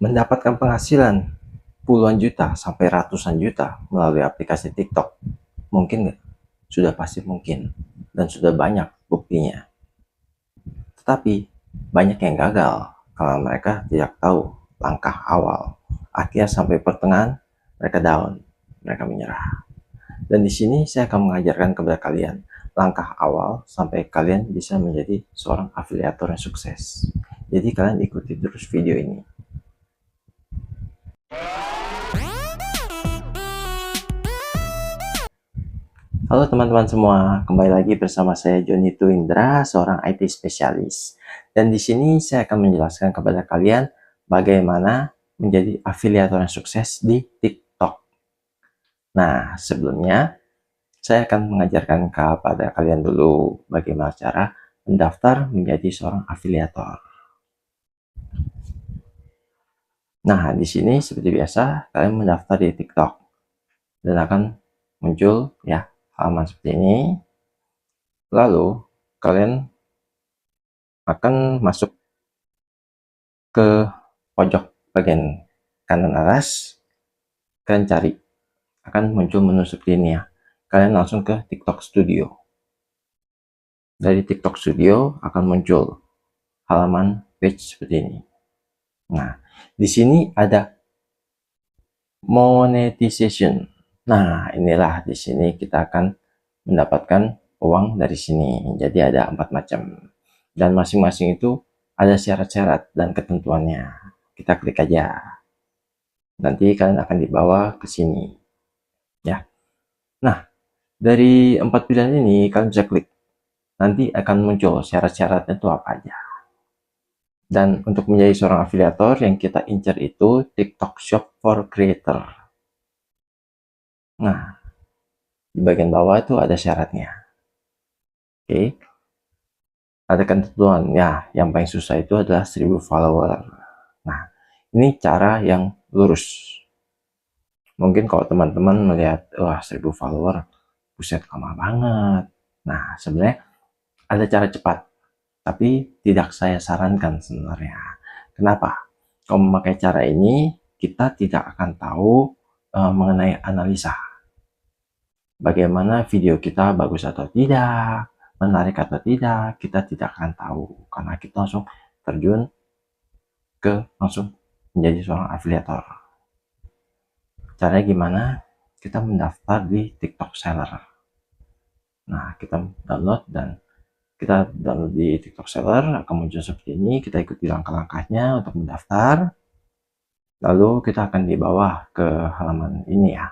Mendapatkan penghasilan puluhan juta sampai ratusan juta melalui aplikasi TikTok, mungkin nggak? Sudah pasti mungkin, dan sudah banyak buktinya. Tetapi banyak yang gagal kalau mereka tidak tahu langkah awal. Akhirnya sampai pertengahan mereka down, mereka menyerah. Dan di sini saya akan mengajarkan kepada kalian langkah awal sampai kalian bisa menjadi seorang afiliator yang sukses. Jadi kalian ikuti terus video ini. Halo teman-teman semua, kembali lagi bersama saya Joni Tuindra, seorang IT spesialis. Dan di sini saya akan menjelaskan kepada kalian bagaimana menjadi afiliator yang sukses di TikTok. Nah, sebelumnya saya akan mengajarkan kepada kalian dulu bagaimana cara mendaftar menjadi seorang afiliator. Nah, di sini seperti biasa kalian mendaftar di TikTok dan akan muncul ya halaman seperti ini. Lalu kalian akan masuk ke pojok bagian kanan atas, kalian cari, akan muncul menu seperti ini ya. Kalian langsung ke TikTok Studio. Dari TikTok Studio akan muncul halaman page seperti ini. Nah, di sini ada monetization. Nah, inilah di sini kita akan mendapatkan uang dari sini. Jadi ada 4 macam. Dan masing-masing itu ada syarat-syarat dan ketentuannya. Kita klik aja. Nanti kalian akan dibawa ke sini. Ya. Nah, dari 4 pilihan ini kalian bisa klik. Nanti akan muncul syarat-syaratnya itu apa aja. Dan untuk menjadi seorang afiliator yang kita incar itu TikTok Shop for Creator. Nah, di bagian bawah itu ada syaratnya. Oke. Ada ketentuan. Ya, yang paling susah itu adalah 1000 follower. Nah, ini cara yang lurus. Mungkin kalau teman-teman melihat, wah 1000 follower, buset lama banget. Nah, sebenarnya ada cara cepat, tapi tidak saya sarankan sebenarnya. Kenapa? Kalau memakai cara ini, kita tidak akan tahu mengenai analisa. Bagaimana video kita bagus atau tidak, menarik atau tidak, kita tidak akan tahu. Karena kita langsung terjun langsung menjadi seorang afiliator. Caranya gimana? Kita mendaftar di TikTok Seller. Nah, kita download di TikTok Seller, akan muncul seperti ini. Kita ikuti langkah-langkahnya untuk mendaftar. Lalu kita akan dibawa ke halaman ini ya.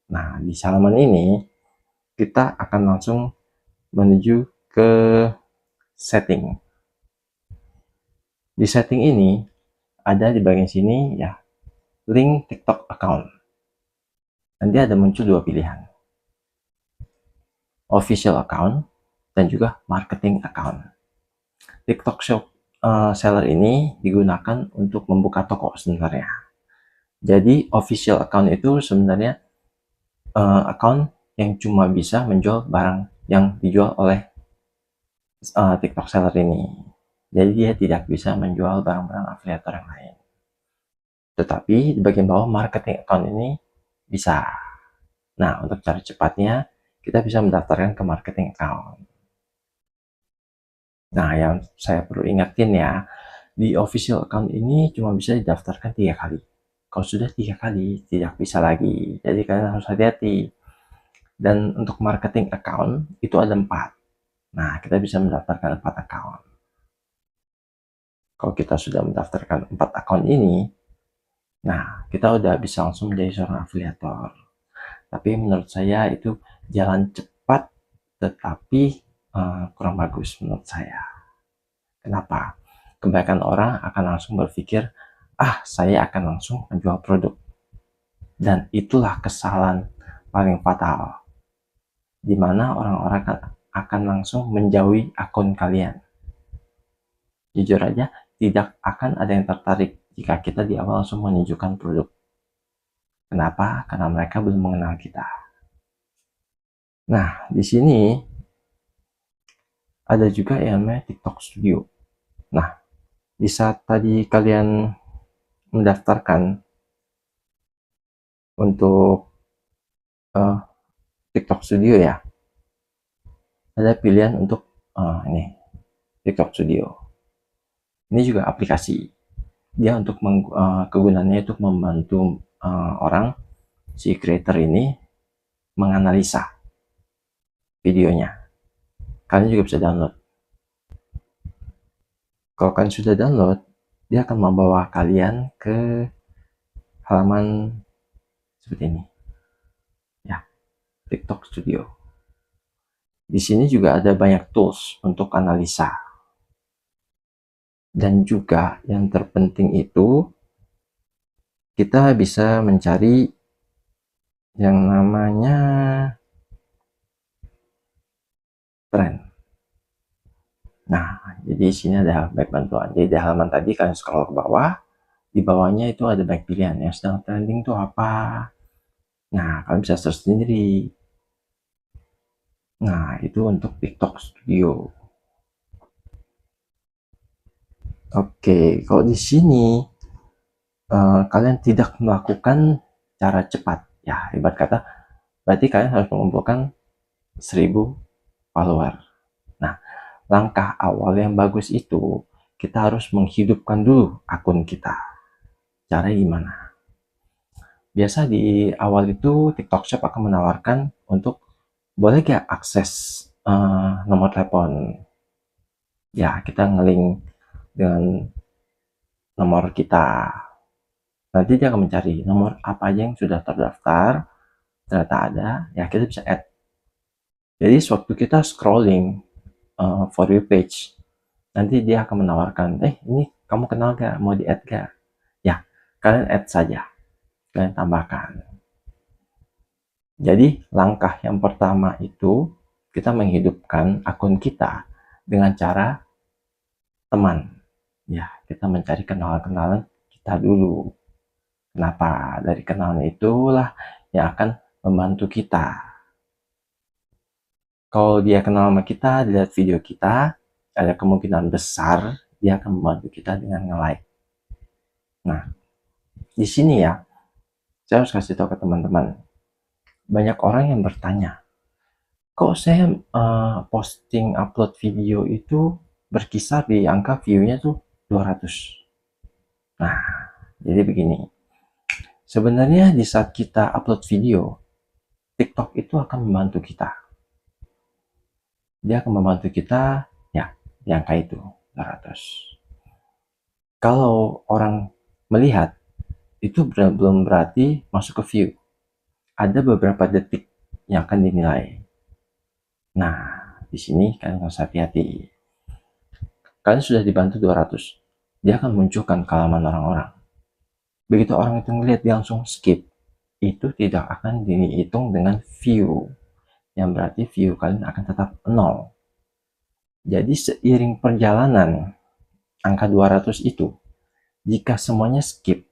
Nah, di halaman ini kita akan langsung menuju ke setting. Di setting ini ada di bagian sini ya, link TikTok account. Nanti ada muncul 2 pilihan. Official account dan juga marketing account. TikTok Shop Seller ini digunakan untuk membuka toko sebenarnya. Jadi official account itu sebenarnya account yang cuma bisa menjual barang yang dijual oleh TikTok Seller ini. Jadi dia tidak bisa menjual barang-barang afiliator yang lain. Tetapi di bagian bawah marketing account ini bisa. Nah, untuk cara cepatnya kita bisa mendaftarkan ke marketing account. Nah, yang saya perlu ingatin ya, di official account ini cuma bisa didaftarkan 3 kali. Kalau sudah 3 kali, tidak bisa lagi. Jadi kalian harus hati-hati. Dan untuk marketing account itu ada 4. Nah, kita bisa mendaftarkan 4 account. Kalau kita sudah mendaftarkan 4 account ini, nah, kita udah bisa langsung menjadi seorang afiliator. Tapi menurut saya itu jalan cepat, tetapi kurang bagus menurut saya. Kenapa? Kebanyakan orang akan langsung berpikir, saya akan langsung menjual produk. Dan itulah kesalahan paling fatal. Di mana orang-orang akan langsung menjauhi akun kalian. Jujur aja, tidak akan ada yang tertarik jika kita di awal langsung menunjukkan produk. Kenapa? Karena mereka belum mengenal kita. Nah, di sini ada juga yang namanya TikTok Studio. Nah, di saat tadi kalian mendaftarkan untuk TikTok Studio ya, ada pilihan untuk ini TikTok Studio. Ini juga aplikasi. Dia untuk kegunaannya untuk membantu orang, si creator ini menganalisa videonya. Kalian juga bisa download. Kalau kalian sudah download, dia akan membawa kalian ke halaman seperti ini ya, TikTok Studio. Di sini juga ada banyak tools untuk analisa, dan juga yang terpenting itu kita bisa mencari yang namanya tren. Nah, jadi sini ada banyak bantuan. Jadi di halaman tadi kalian scroll ke bawah, di bawahnya itu ada banyak pilihan yang sedang trending itu apa. Nah, kalian bisa search sendiri. Nah, itu untuk TikTok Studio. Oke, kalau di sini kalian tidak melakukan cara cepat, ya ibarat kata, berarti kalian harus mengumpulkan 1000 follower. Nah, langkah awal yang bagus itu kita harus menghidupkan dulu akun kita. Cara gimana? Biasa di awal itu TikTok Shop akan menawarkan untuk boleh gak akses nomor telepon. Ya, kita ngelink dengan nomor kita. Nanti dia akan mencari nomor apa aja yang sudah terdaftar. Ternyata ada, ya kita bisa add. Jadi sewaktu kita scrolling for you page, nanti dia akan menawarkan, ini kamu kenal gak, mau di add gak? Ya, kalian add saja, kalian tambahkan. Jadi langkah yang pertama itu kita menghidupkan akun kita dengan cara teman. Ya, kita mencari kenalan-kenalan kita dulu. Kenapa? Dari kenalan itulah yang akan membantu kita. Kalau dia kenal sama kita, dilihat video kita, ada kemungkinan besar dia akan membantu kita dengan nge-like. Nah, di sini ya, saya harus kasih tahu ke teman-teman. Banyak orang yang bertanya, kok saya posting upload video itu berkisar di angka view-nya tuh 200. Nah, jadi begini. Sebenarnya di saat kita upload video, TikTok itu akan membantu kita. Dia akan membantu kita ya di angka itu 200. Kalau orang melihat, itu belum berarti masuk ke view. Ada beberapa detik yang akan dinilai. Nah, di sini kalian harus hati-hati. Kalian sudah dibantu 200. Dia akan munculkan ke halaman orang-orang. Begitu orang itu ngelihat, dia langsung skip. Itu tidak akan dihitung dengan view. Yang berarti view kalian akan tetap 0. Jadi seiring perjalanan angka 200 itu, jika semuanya skip,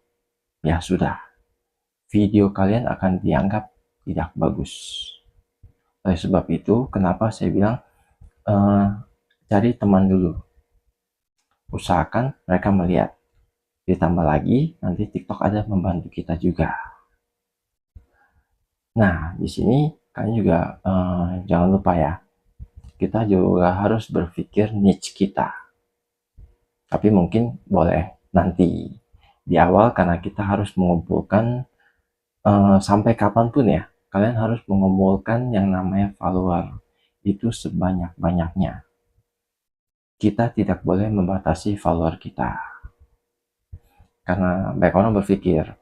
ya sudah, video kalian akan dianggap tidak bagus. Oleh sebab itu, kenapa saya bilang cari teman dulu. Usahakan mereka melihat. Ditambah lagi, nanti TikTok ada membantu kita juga. Nah, di sini kalian juga jangan lupa ya, kita juga harus berpikir niche kita. Tapi mungkin boleh nanti di awal, karena kita harus mengumpulkan sampai kapanpun ya, kalian harus mengumpulkan yang namanya follower itu sebanyak-banyaknya. Kita tidak boleh membatasi follower kita, karena banyak orang berpikir,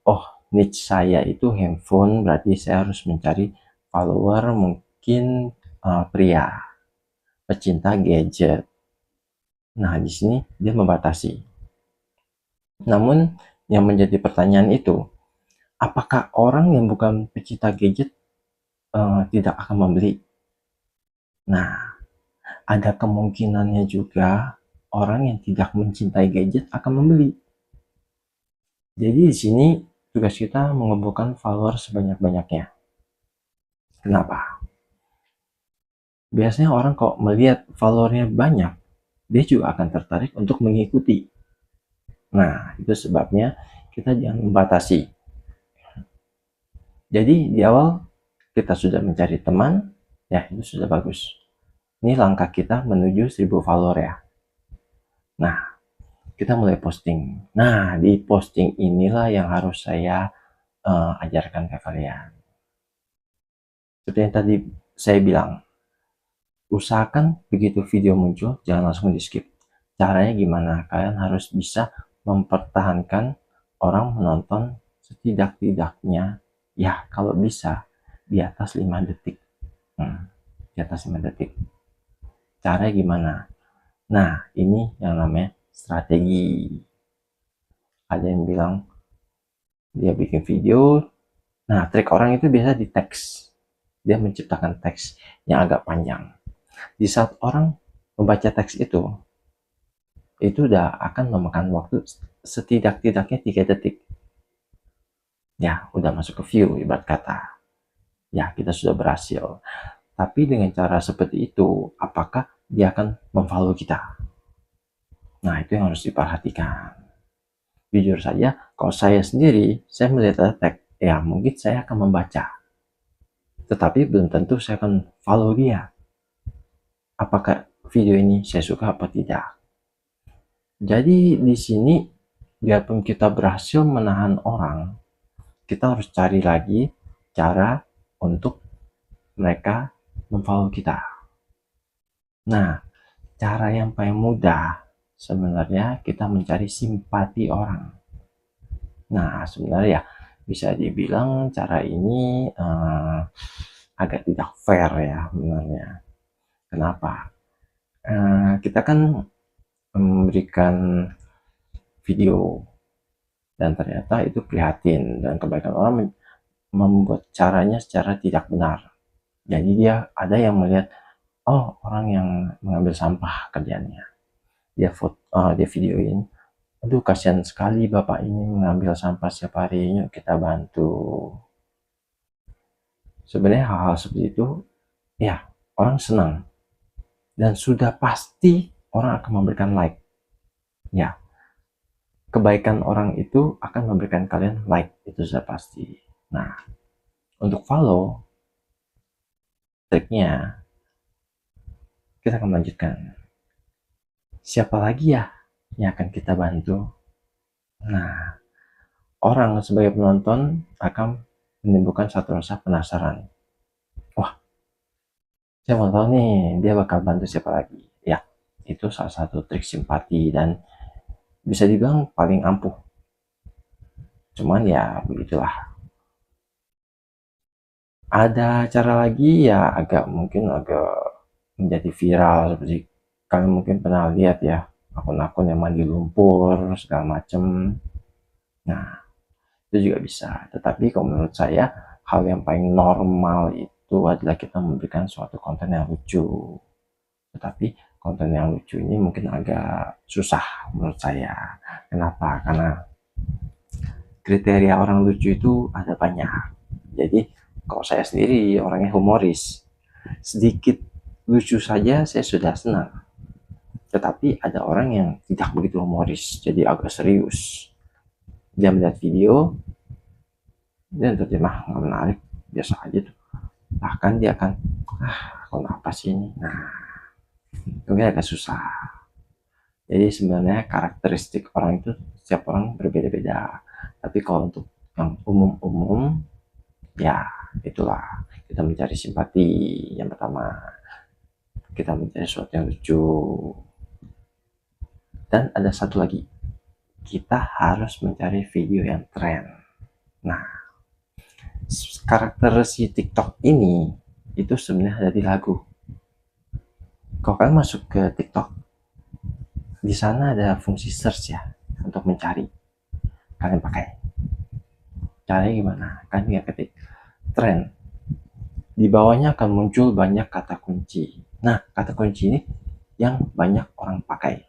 oh niche saya itu handphone, berarti saya harus mencari follower mungkin pria, pecinta gadget. Nah, di sini dia membatasi. Namun yang menjadi pertanyaan itu, apakah orang yang bukan pecinta gadget tidak akan membeli? Nah, ada kemungkinannya juga orang yang tidak mencintai gadget akan membeli. Jadi di sini tugas kita mengumpulkan follower sebanyak-banyaknya. Kenapa? Biasanya orang kok melihat followernya banyak, dia juga akan tertarik untuk mengikuti. Nah, itu sebabnya kita jangan membatasi. Jadi di awal kita sudah mencari teman, ya itu sudah bagus. Ini langkah kita menuju 1000 follower ya. Nah, kita mulai posting. Nah, di posting inilah yang harus saya ajarkan ke kalian. Seperti yang tadi saya bilang, usahakan begitu video muncul, jangan langsung di skip. Caranya gimana? Kalian harus bisa mempertahankan orang menonton setidak-tidaknya, ya kalau bisa, di atas 5 detik. Di atas 5 detik. Caranya gimana? Nah, ini yang namanya strategi. Ada yang bilang dia bikin video. Nah, trik orang itu biasa di teks. Dia menciptakan teks yang agak panjang. Di saat orang membaca teks itu udah akan memakan waktu setidak-tidaknya 3 detik. Ya, udah masuk ke view, ibarat kata. Ya, kita sudah berhasil. Tapi dengan cara seperti itu, apakah dia akan memfollow kita? Nah, itu yang harus diperhatikan. Jujur saja, kalau saya sendiri, saya melihat teks, ya mungkin saya akan membaca. Tetapi belum tentu saya akan follow dia. Apakah video ini saya suka apa tidak? Jadi di sini, biarpun kita berhasil menahan orang, kita harus cari lagi cara untuk mereka memfollow kita. Nah, cara yang paling mudah sebenarnya kita mencari simpati orang. Nah, sebenarnya bisa dibilang cara ini agak tidak fair ya sebenarnya. Kenapa? Kita kan memberikan video dan ternyata itu prihatin dan kebaikan orang membuat caranya secara tidak benar. Jadi dia ada yang melihat, oh orang yang mengambil sampah kerjanya, dia videoin, aduh kasihan sekali bapak ini mengambil sampah setiap hari, yuk kita bantu. Sebenarnya hal-hal seperti itu ya orang senang dan sudah pasti orang akan memberikan like. Ya, kebaikan orang itu akan memberikan kalian like, itu sudah pasti. Nah, untuk follow, triknya kita akan melanjutkan. Siapa lagi ya yang akan kita bantu? Nah, orang sebagai penonton akan menimbulkan satu rasa penasaran. Wah, saya mau tahu nih dia bakal bantu siapa lagi. Ya, itu salah satu trik simpati dan bisa dibilang paling ampuh. Cuman ya begitulah. Ada cara lagi ya mungkin agak menjadi viral, seperti kalian mungkin pernah lihat ya, akun-akun yang mandi lumpur segala macem. Nah, itu juga bisa. Tetapi kalau menurut saya hal yang paling normal itu adalah kita memberikan suatu konten yang lucu. Tetapi konten yang lucu ini mungkin agak susah menurut saya. Kenapa? Karena kriteria orang lucu itu ada banyak. Jadi kalau saya sendiri orangnya humoris, sedikit lucu saja saya sudah senang. Tetapi ada orang yang tidak begitu humoris, jadi agak serius. Dia melihat video, dia terjemah nggak menarik, biasa aja tuh. Bahkan dia akan, kalau apa sih ini? Nah, mungkin agak susah. Jadi sebenarnya karakteristik orang itu setiap orang berbeda-beda. Tapi kalau untuk yang umum-umum, ya itulah kita mencari simpati. Yang pertama, kita mencari sesuatu yang lucu. Dan ada satu lagi, kita harus mencari video yang tren. Nah, karakter si TikTok ini itu sebenarnya ada di lagu. Kalau kalian masuk ke TikTok, di sana ada fungsi search ya untuk mencari. Kalian pakai. Caranya gimana? Kalian tinggal ketik tren. Di bawahnya akan muncul banyak kata kunci. Nah, kata kunci ini yang banyak orang pakai.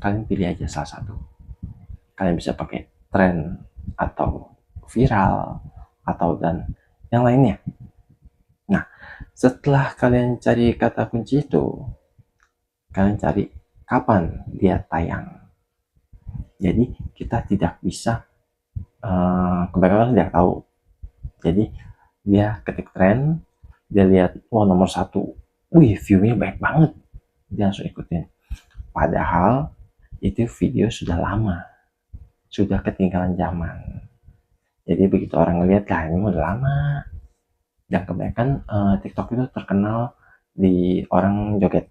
Kalian pilih aja salah satu. Kalian bisa pakai tren atau viral atau dan yang lainnya. Nah, setelah kalian cari kata kunci itu, kalian cari kapan dia tayang. Jadi kita tidak bisa kebanyakan tidak tahu. Jadi dia ketik tren, dia lihat wah nomor satu, wih viewnya baik banget, dia langsung ikutin. Padahal itu video sudah lama, sudah ketinggalan zaman. Jadi begitu orang ngeliat lah ini udah lama. Dan kebanyakan TikTok itu terkenal di orang joget.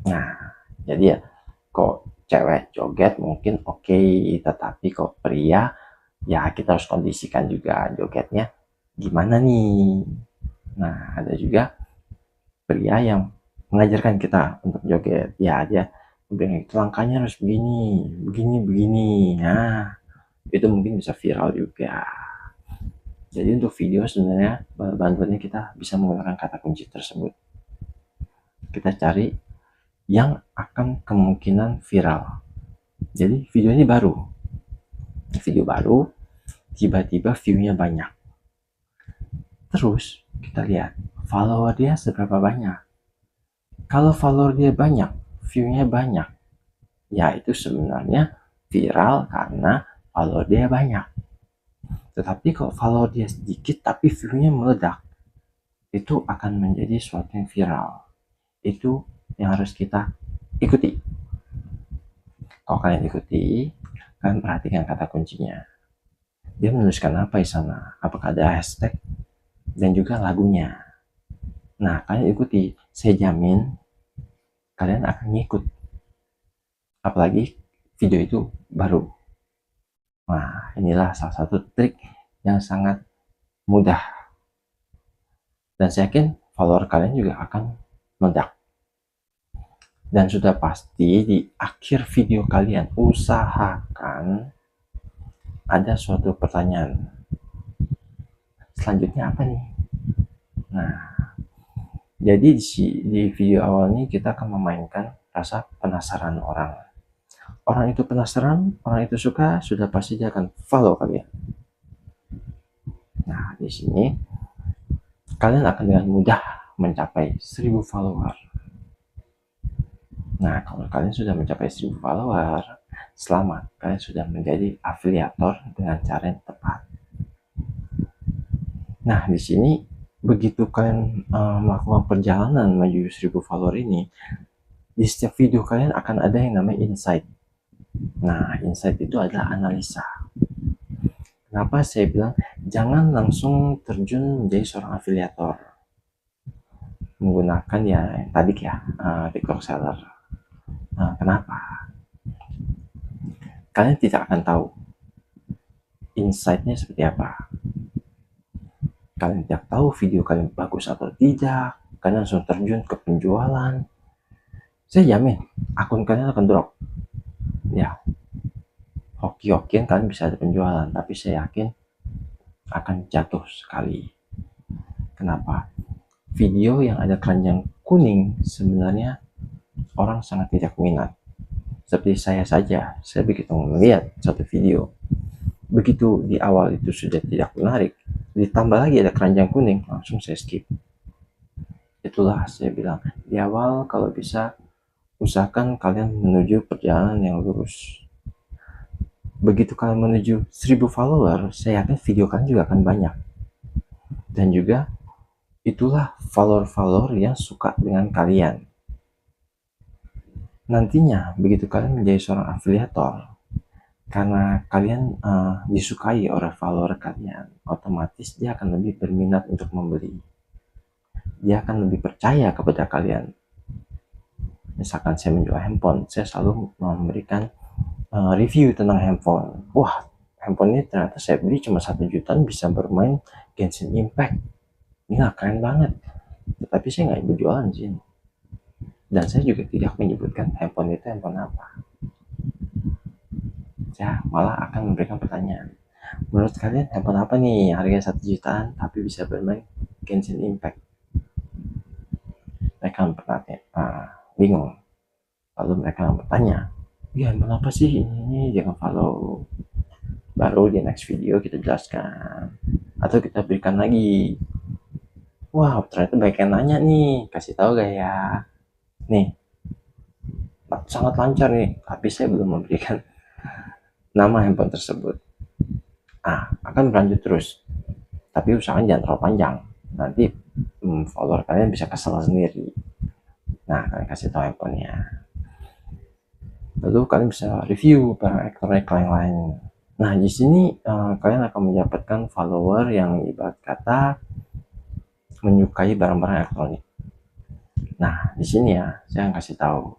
Nah, jadi ya kok cewek joget mungkin oke, tetapi kok pria ya kita harus kondisikan juga jogetnya gimana nih. Nah, ada juga pria yang mengajarkan kita untuk joget. Ya, dia bilang itu langkahnya harus begini, begini, begini. Nah, itu mungkin bisa viral juga. Jadi untuk video sebenarnya bantuannya kita bisa menggunakan kata kunci tersebut. Kita cari yang akan kemungkinan viral. Jadi video ini baru, tiba-tiba view-nya banyak. Terus kita lihat follower dia seberapa banyak. Kalau follower dia banyak, view-nya banyak, ya itu sebenarnya viral karena follower dia banyak. Tetapi kalau follower dia sedikit tapi view-nya meledak, itu akan menjadi suatu yang viral. Itu yang harus kita ikuti. Kalau kalian ikuti, kalian perhatikan kata kuncinya. Dia menuliskan apa di sana? Apakah ada hashtag dan juga lagunya? Nah, kalian ikuti. Saya jamin kalian akan ngikut. Apalagi video itu baru. Nah, inilah salah satu trik yang sangat mudah. Dan saya yakin follower kalian juga akan meledak. Dan sudah pasti di akhir video kalian usahakan ada suatu pertanyaan. Selanjutnya apa nih? Nah, jadi di video awal ini kita akan memainkan rasa penasaran orang. Orang itu penasaran, orang itu suka, sudah pasti dia akan follow kalian. Nah, di sini kalian akan dengan mudah mencapai 1000 follower. Nah, kalau kalian sudah mencapai 1000 follower, selamat, kalian sudah menjadi afiliator dengan cara yang tepat. Nah, di sini begitu kalian melakukan perjalanan menuju 1000 follower ini, di setiap video kalian akan ada yang namanya insight. Nah, insight itu adalah analisa. Kenapa saya bilang jangan langsung terjun menjadi seorang afiliator menggunakan ya yang tadi ya TikTok seller. Nah, kenapa? Kalian tidak akan tahu insight-nya seperti apa. Kalian tidak tahu video kalian bagus atau tidak. Kalian langsung terjun ke penjualan. Saya jamin akun kalian akan drop. Ya, hoki-hokian kalian bisa ada penjualan, tapi saya yakin akan jatuh sekali. Kenapa? Video yang ada keranjang kuning sebenarnya orang sangat tidak minat. Seperti saya saja, saya begitu melihat satu video, begitu di awal itu sudah tidak menarik, ditambah lagi ada keranjang kuning, langsung saya skip. Itulah saya bilang, di awal kalau bisa, usahakan kalian menuju perjalanan yang lurus. Begitu kalian menuju 1000 follower, saya yakin video kalian juga akan banyak. Dan juga, itulah follower-follower yang suka dengan kalian. Nantinya begitu kalian menjadi seorang afiliator, karena kalian disukai oleh follower kalian, otomatis dia akan lebih berminat untuk membeli, dia akan lebih percaya kepada kalian. Misalkan saya menjual handphone, saya selalu memberikan review tentang handphone. Wah, handphone ini ternyata saya beli cuma 1 jutaan bisa bermain Genshin Impact, ini keren banget. Tetapi saya nggak berjualan sih. Dan saya juga tidak menyebutkan handphone itu handphone apa. Saya malah akan memberikan pertanyaan. Menurut kalian handphone apa nih harga 1 jutaan tapi bisa bermain Genshin Impact? Mereka bingung. Lalu mereka bertanya, ya handphone apa sih ini? Jangan follow. Baru di next video kita jelaskan. Atau kita berikan lagi. Wow, ternyata banyak yang nanya nih. Kasih tahu gak ya? Nih, sangat lancar nih, tapi saya belum memberikan nama handphone tersebut. Akan berlanjut terus, tapi usahakan jangan terlalu panjang, nanti follower kalian bisa kesal sendiri. Nah, kalian kasih tahu handphonenya, lalu kalian bisa review barang elektronik yang lain. Nah, di sini kalian akan mendapatkan follower yang ibarat kata menyukai barang-barang elektronik. Nah, di sini ya, saya akan kasih tahu,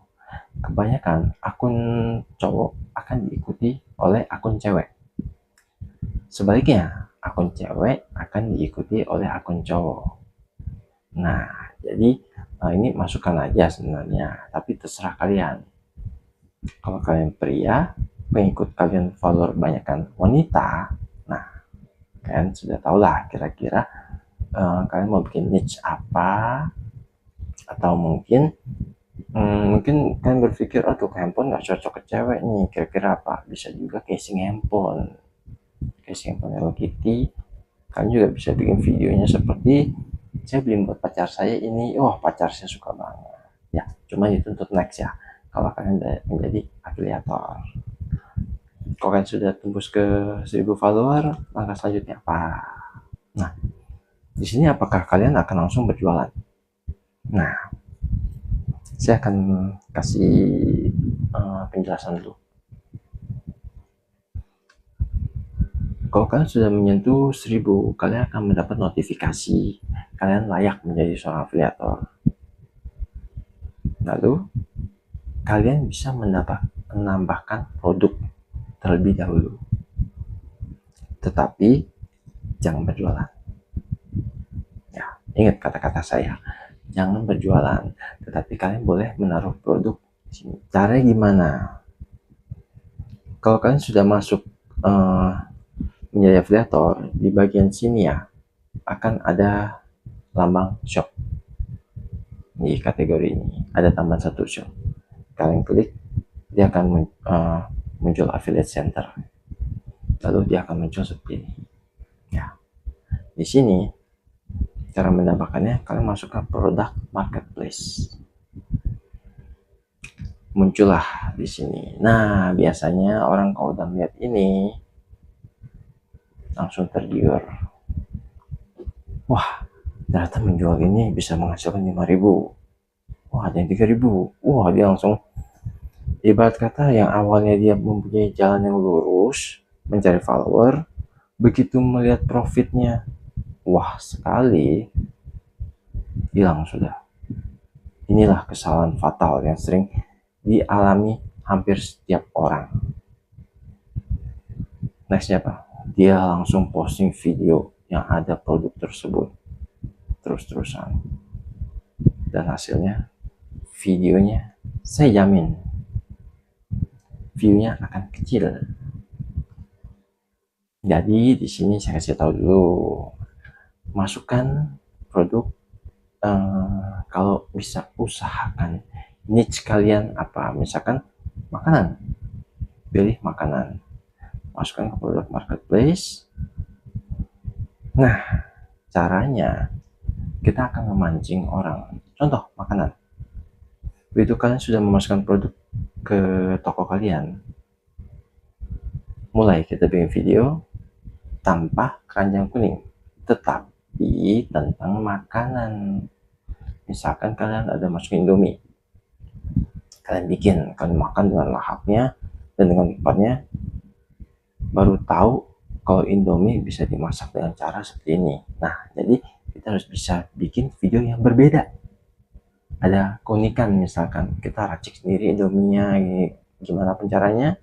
kebanyakan akun cowok akan diikuti oleh akun cewek. Sebaliknya, akun cewek akan diikuti oleh akun cowok. Nah, jadi ini masukan aja sebenarnya, tapi terserah kalian. Kalau kalian pria, pengikut kalian follower banyakkan wanita, nah kalian sudah tahu lah kira-kira kalian mau bikin niche apa, atau mungkin kalian berpikir, aduh handphone nggak cocok ke cewek nih, kira-kira apa, bisa juga casing handphone Hello Kitty. Kalian juga bisa bikin videonya seperti saya beli buat pacar saya ini, pacar saya suka banget ya. Cuma itu untuk next ya, kalau kalian menjadi afiliator. Kalau kalian sudah tembus ke 1000 follower, langkah selanjutnya apa? Nah, di sini apakah kalian akan langsung berjualan? Nah, saya akan kasih penjelasan dulu. Kalau kalian sudah menyentuh 1000, kalian akan mendapat notifikasi kalian layak menjadi seorang afiliator. Lalu kalian bisa menambahkan produk terlebih dahulu, tetapi jangan berjualan ya. Ingat kata-kata saya, jangan berjualan, tetapi kalian boleh menaruh produk di sini. Caranya gimana? Kalau kalian sudah masuk menjadi afiliator, di bagian sini ya akan ada lambang shop. Di kategori ini ada tambahan satu shop. Kalian klik, dia akan muncul affiliate center, lalu dia akan muncul seperti ini ya. Di sini cara mendapatkannya, kalian masukkan produk marketplace, muncullah di sini. Nah, biasanya orang kalau udah melihat ini langsung tergiur, wah ternyata menjual ini bisa menghasilkan 5.000, wah ada yang 3.000, wah dia langsung, ibarat kata yang awalnya dia mempunyai jalan yang lurus mencari follower, begitu melihat profitnya, wah sekali, hilang sudah. Inilah kesalahan fatal yang sering dialami hampir setiap orang. Nextnya apa? Dia langsung posting video yang ada produk tersebut terus-terusan, dan hasilnya videonya saya jamin view-nya akan kecil. Jadi di sini saya kasih tahu dulu, masukkan produk, kalau bisa usahakan niche kalian apa, misalkan makanan, pilih makanan, masukkan ke produk marketplace. Nah, caranya kita akan memancing orang. Contoh makanan, begitu kalian sudah memasukkan produk ke toko kalian, mulai kita bikin video tanpa keranjang kuning, tetapi tentang makanan. Misalkan kalian ada masukin Indomie, kalian makan dengan lahapnya dan dengan nikmatnya, baru tahu kalau Indomie bisa dimasak dengan cara seperti ini. Nah, jadi kita harus bisa bikin video yang berbeda, ada keunikan. Misalkan kita racik sendiri Indominya, gimana caranya,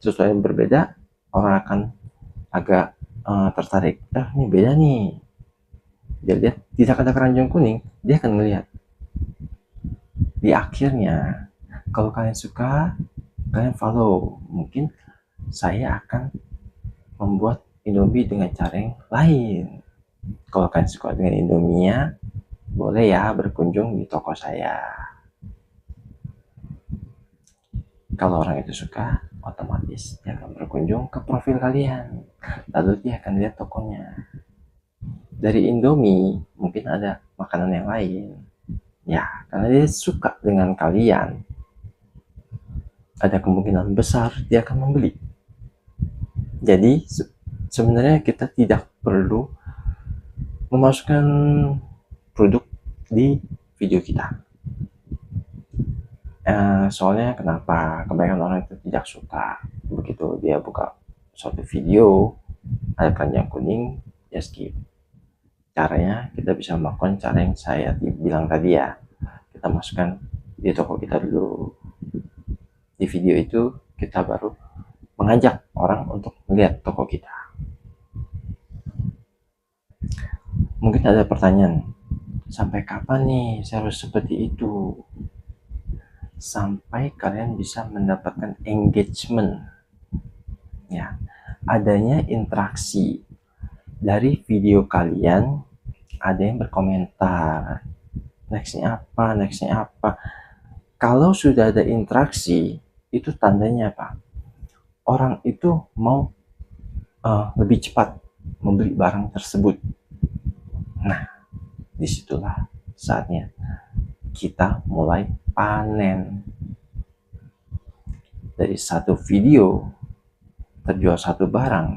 sesuatu yang berbeda, orang akan agak tertarik. Ini beda nih. Dia lihat tidak ada keranjang kuning, dia akan melihat. Di akhirnya, kalau kalian suka, kalian follow. Mungkin saya akan membuat Indomie dengan cara yang lain. Kalau kalian suka dengan Indominya, boleh ya berkunjung di toko saya. Kalau orang itu suka, otomatis dia akan berkunjung ke profil kalian, lalu dia akan lihat tokonya. Dari Indomie mungkin ada makanan yang lain ya, karena dia suka dengan kalian, ada kemungkinan besar dia akan membeli. Jadi sebenarnya kita tidak perlu memasukkan produk di video kita. Soalnya kenapa kebanyakan orang itu tidak suka, begitu dia buka suatu video ada keranjang kuning, ya skip. Caranya kita bisa melakukan cara yang saya bilang tadi ya, kita masukkan di toko kita dulu. Di video itu kita baru mengajak orang untuk melihat toko kita. Mungkin ada pertanyaan, sampai kapan nih saya harus seperti itu? Sampai kalian bisa mendapatkan engagement, ya, adanya interaksi dari video kalian. Ada yang berkomentar, nextnya apa. Kalau sudah ada interaksi, itu tandanya apa? Orang itu mau lebih cepat membeli barang tersebut. Nah, disitulah saatnya kita mulai panen. Dari satu video terjual satu barang,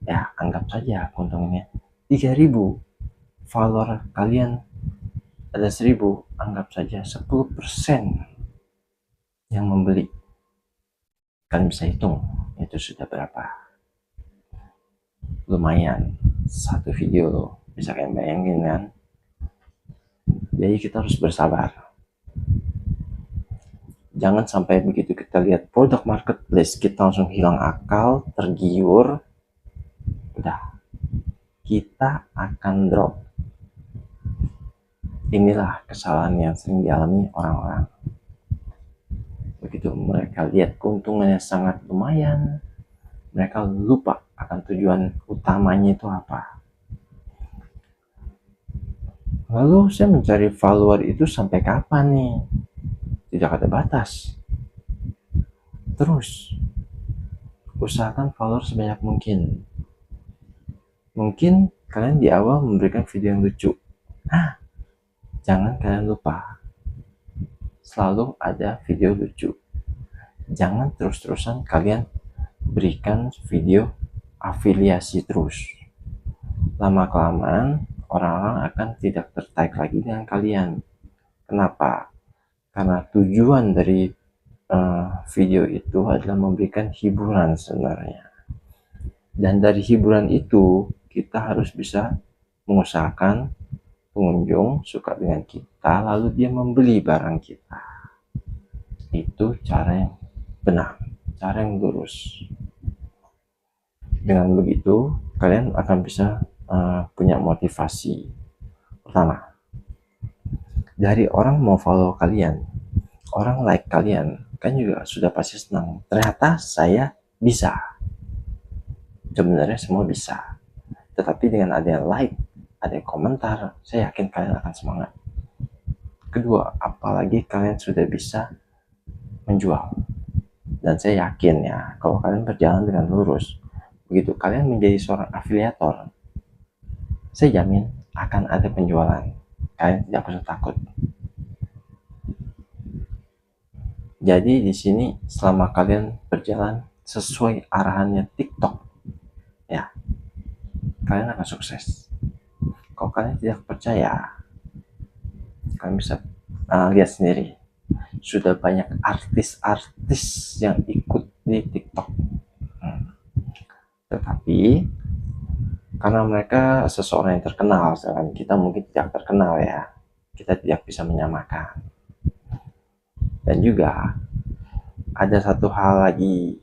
ya anggap saja keuntungannya 3.000. Follower kalian ada 1.000, anggap saja 10% yang membeli. Kalian bisa hitung itu sudah berapa. Lumayan satu video loh, bisa kalian bayangin kan. Jadi kita harus bersabar. Jangan sampai begitu kita lihat produk marketplace kita langsung hilang akal, tergiur, udah, kita akan drop. Inilah kesalahan yang sering dialami orang-orang. Begitu mereka lihat keuntungannya sangat lumayan, mereka lupa akan tujuan utamanya itu apa. Lalu saya mencari follower itu sampai kapan nih? Tidak ada batas. Terus usahakan follower sebanyak mungkin. Mungkin kalian di awal memberikan video yang lucu. Jangan kalian lupa, selalu ada video lucu. Jangan terus-terusan kalian berikan video afiliasi terus. Lama-kelamaan orang-orang akan tidak tertarik lagi dengan kalian. Kenapa? Karena tujuan dari video itu adalah memberikan hiburan sebenarnya. Dan dari hiburan itu kita harus bisa mengusahakan pengunjung suka dengan kita, lalu dia membeli barang kita. Itu cara yang benar, cara yang lurus. Dengan begitu kalian akan bisa punya motivasi. Pertama, dari orang mau follow kalian, orang like kalian, kan juga sudah pasti senang. Ternyata saya bisa. Sebenarnya semua bisa. Tetapi dengan ada yang like, ada yang komentar, saya yakin kalian akan semangat. Kedua, apalagi kalian sudah bisa menjual. Dan saya yakin ya, kalau kalian berjalan dengan lurus, begitu kalian menjadi seorang afiliator, saya jamin akan ada penjualan. Kalian tidak perlu takut. Jadi di sini selama kalian berjalan sesuai arahannya TikTok, ya, kalian akan sukses. Kalau kalian tidak percaya, kalian bisa lihat sendiri. Sudah banyak artis-artis yang ikut di TikTok. Tetapi karena mereka seseorang yang terkenal, sedangkan kita mungkin tidak terkenal ya, kita tidak bisa menyamakan. Dan juga ada satu hal lagi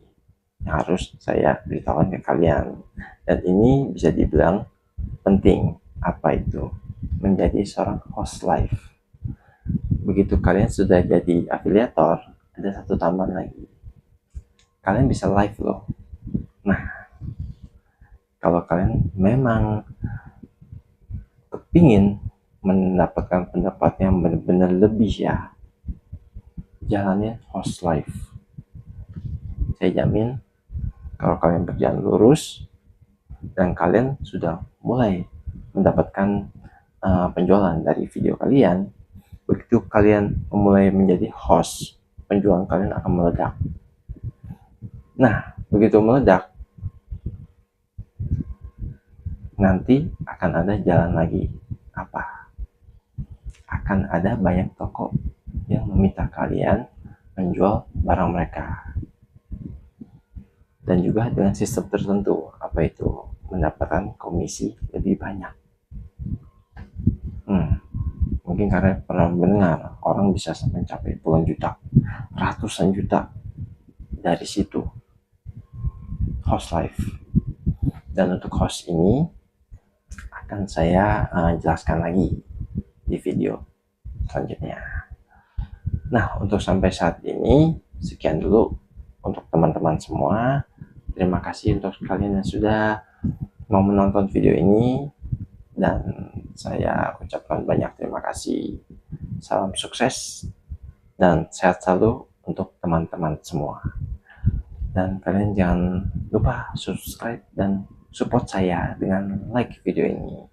yang harus saya beritahukan ke kalian, dan ini bisa dibilang penting. Apa itu? Menjadi seorang host live. Begitu kalian sudah jadi afiliator, ada satu tambahan lagi, kalian bisa live loh. Nah, kalau kalian memang kepingin mendapatkan pendapat yang benar-benar lebih ya, jalannya host live. Saya jamin kalau kalian berjalan lurus dan kalian sudah mulai mendapatkan penjualan dari video kalian, begitu kalian memulai menjadi host, penjualan kalian akan meledak. Nah, begitu meledak, nanti akan ada jalan lagi. Apa? Akan ada banyak toko yang meminta kalian menjual barang mereka, dan juga dengan sistem tertentu. Apa itu? Mendapatkan komisi lebih banyak. Mungkin karena pernah mendengar orang bisa mencapai puluhan juta, ratusan juta dari situ host live. Dan untuk host ini akan saya jelaskan lagi di video selanjutnya. Nah, untuk sampai saat ini sekian dulu untuk teman-teman semua. Terima kasih untuk kalian yang sudah mau menonton video ini, dan saya ucapkan banyak terima kasih. Salam sukses dan sehat selalu untuk teman-teman semua. Dan kalian jangan lupa subscribe dan support saya dengan like video ini.